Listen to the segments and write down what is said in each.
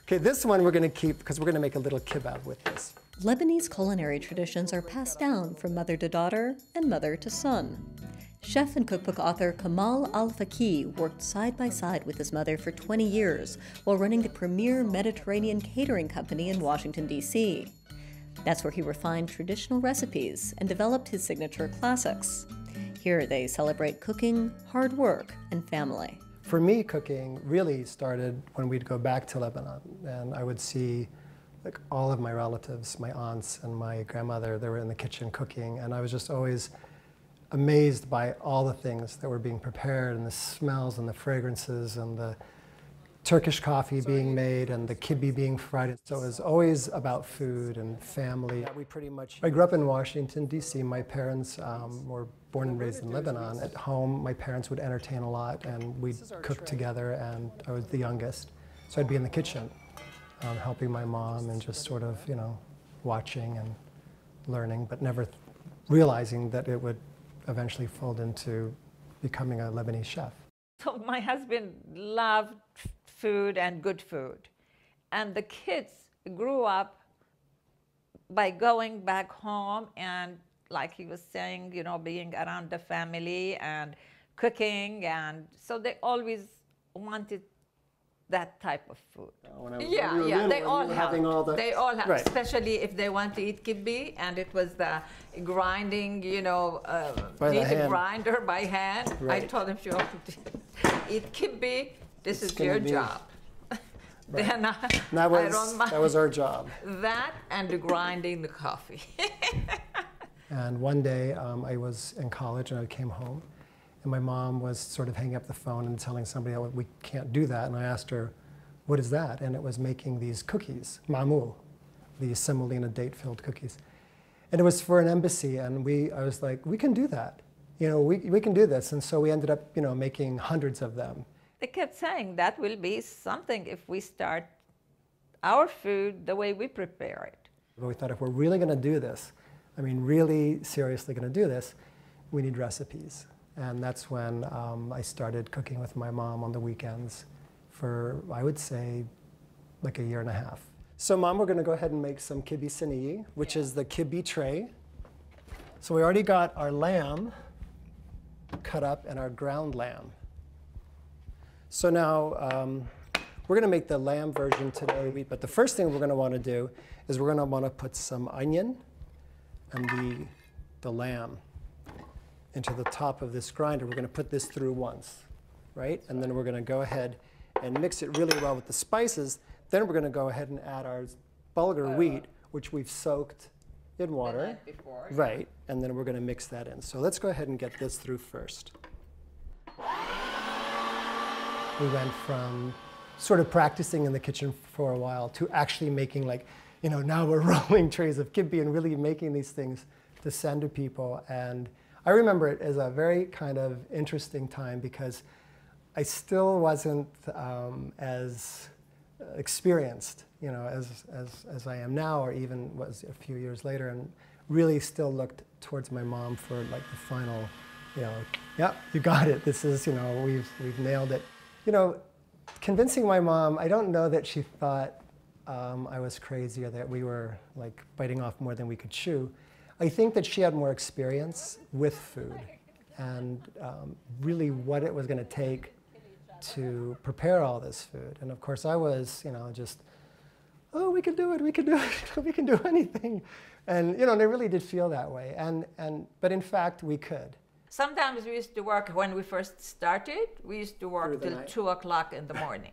Okay, this one we're going to keep because we're going to make a little kebab with this. Lebanese culinary traditions are passed down from mother to daughter and mother to son. Chef and cookbook author Kamal Al-Faqih worked side by side with his mother for 20 years while running the premier Mediterranean catering company in Washington, D.C. That's where he refined traditional recipes and developed his signature classics. Here they celebrate cooking, hard work, and family. For me, cooking really started when we'd go back to Lebanon, and I would see like all of my relatives, my aunts and my grandmother, they were in the kitchen cooking, and I was just always amazed by all the things that were being prepared, and the smells and the fragrances and the Turkish coffee being made and the kibbe being fried. So it was always about food and family. I grew up in Washington, D.C. My parents were born and raised in Lebanon. At home, my parents would entertain a lot, and we'd cook together, and I was the youngest. So I'd be in the kitchen, helping my mom and just sort of, you know, watching and learning, but never realizing that it would eventually fold into becoming a Lebanese chef. So my husband loved food and good food. And the kids grew up by going back home and, like he was saying, you know, being around the family and cooking. And so they always wanted that type of food. They all have, right. Especially if they want to eat kibbe, and it was the grinding, you know, grinder by hand. Right. I told him, if you want to eat kibbe, this is your job. Right. Then that was our job. That and the grinding the coffee. And one day I was in college and I came home, and my mom was sort of hanging up the phone and telling somebody, oh, we can't do that. And I asked her, what is that? And it was making these cookies, ma'moul, these semolina date-filled cookies. And it was for an embassy, and I was like, we can do that. You know, we can do this. And so we ended up, you know, making hundreds of them. They kept saying that will be something if we start our food the way we prepare it. But we thought if we're really going to do this, I mean, really seriously going to do this, we need recipes. And that's when I started cooking with my mom on the weekends for, I would say, like a year and a half. So Mom, we're going to go ahead and make some kibbe siniyi, which is the kibbe tray. So we already got our lamb cut up and our ground lamb. So now we're going to make the lamb version today, but the first thing we're going to want to do is we're going to want to put some onion and the lamb into the top of this grinder. We're going to put this through once, right? And then we're going to go ahead and mix it really well with the spices. Then we're going to go ahead and add our bulgur wheat, which we've soaked in water. The night before, yeah. Right, and then we're going to mix that in. So let's go ahead and get this through first. We went from sort of practicing in the kitchen for a while to actually making, like, you know, now we're rolling trays of kibbe and really making these things to send to people. And I remember it as a very kind of interesting time because I still wasn't as experienced, you know, as I am now, or even was a few years later, and really still looked towards my mom for like the final, you know, yeah, you got it. This is, you know, we've nailed it. You know, convincing my mom, I don't know that she thought I was crazy or that we were like biting off more than we could chew. I think that she had more experience with food and really what it was going to take to prepare all this food. And of course I was, you know, just, oh, we can do it, we can do it, we can do anything. And, you know, and it really did feel that way. But in fact, we could. Sometimes we used to work, when we first started, we used to work till 2 o'clock in the morning.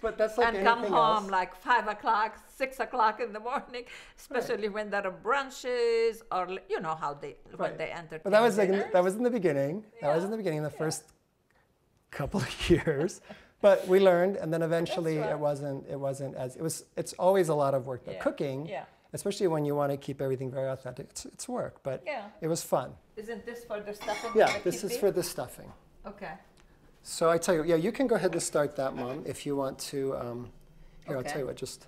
But that's like and come home else. like 5 o'clock, 6 o'clock in the morning, especially when there are brunches or, you know, how they, when they entertain. But that was like, that was in the beginning. Yeah. That was in the beginning, the first couple of years. But we learned, and then eventually it wasn't as, it's always a lot of work. But cooking, especially when you want to keep everything very authentic, it's work, but it was fun. Isn't this for the stuffing? Yeah, this is for the stuffing. Okay. So I tell you, yeah, you can go ahead and start that, Mom, if you want to. Here, I'll tell you what, just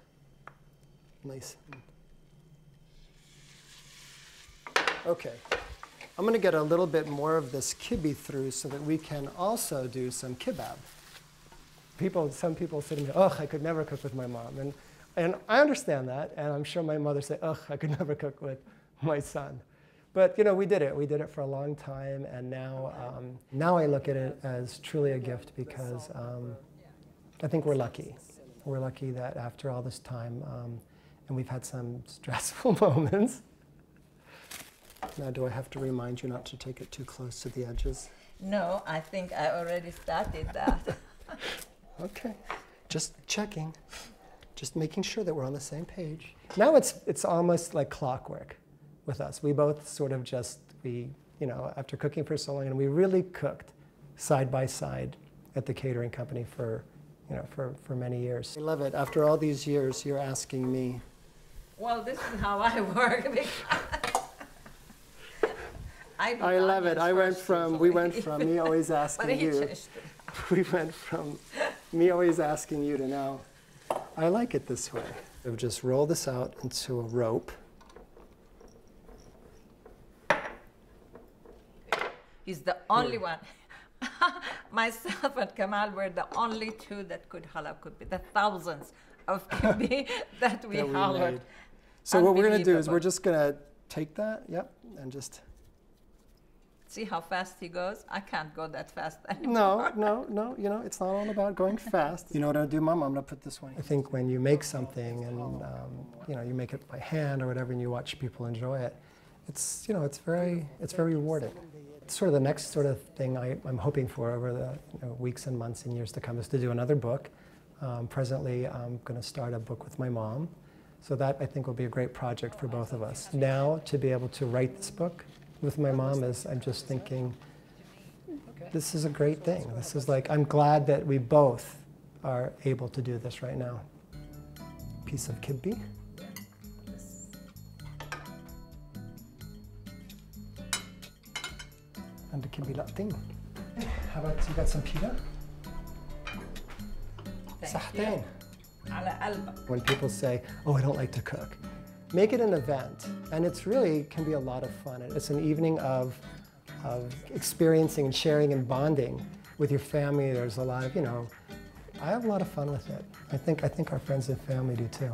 nice. Okay. I'm going to get a little bit more of this kibbe through so that we can also do some kebab. Some people say to me, ugh, I could never cook with my mom. And I understand that, and I'm sure my mother said, ugh, I could never cook with my son. But you know, we did it. We did it for a long time, and now I look at it as truly a gift because I think we're lucky. We're lucky that after all this time, and we've had some stressful moments. Now, do I have to remind you not to take it too close to the edges? No, I think I already started that. Okay, just checking. Just making sure that we're on the same page. Now it's almost like clockwork with us. We both sort of after cooking for so long, and we really cooked side by side at the catering company for many years. I love it. After all these years, you're asking me. Well, this is how I work. I love it. We went from me always asking you. We went from me always asking you to now. I like it this way. We've just rolled this out into a rope. He's the only one. Myself and Kamal were the only two that could halal kibbi. The thousands of kibbi that we halaed. So what we're going to do is we're just going to take that, and just... See how fast he goes? I can't go that fast anymore. No, it's not all about going fast. You know what I'll do, Mom? I'm going to put this one. I think when you make something and, you make it by hand or whatever and you watch people enjoy it, it's very rewarding. Sort of the next sort of thing I'm hoping for over the weeks and months and years to come is to do another book. Presently, I'm going to start a book with my mom. So that, I think, will be a great project for both of us. Now, to be able to write this book with my mom I'm just thinking, this is a great thing. This is I'm glad that we both are able to do this right now. Piece of kibbi. And the kibbi latin. How about you got some pita? Sahtain. When people say, oh, I don't like to cook, make it an event, and it's really can be a lot of fun. It's an evening of experiencing and sharing and bonding with your family. There's a lot of, I have a lot of fun with it. I think our friends and family do too.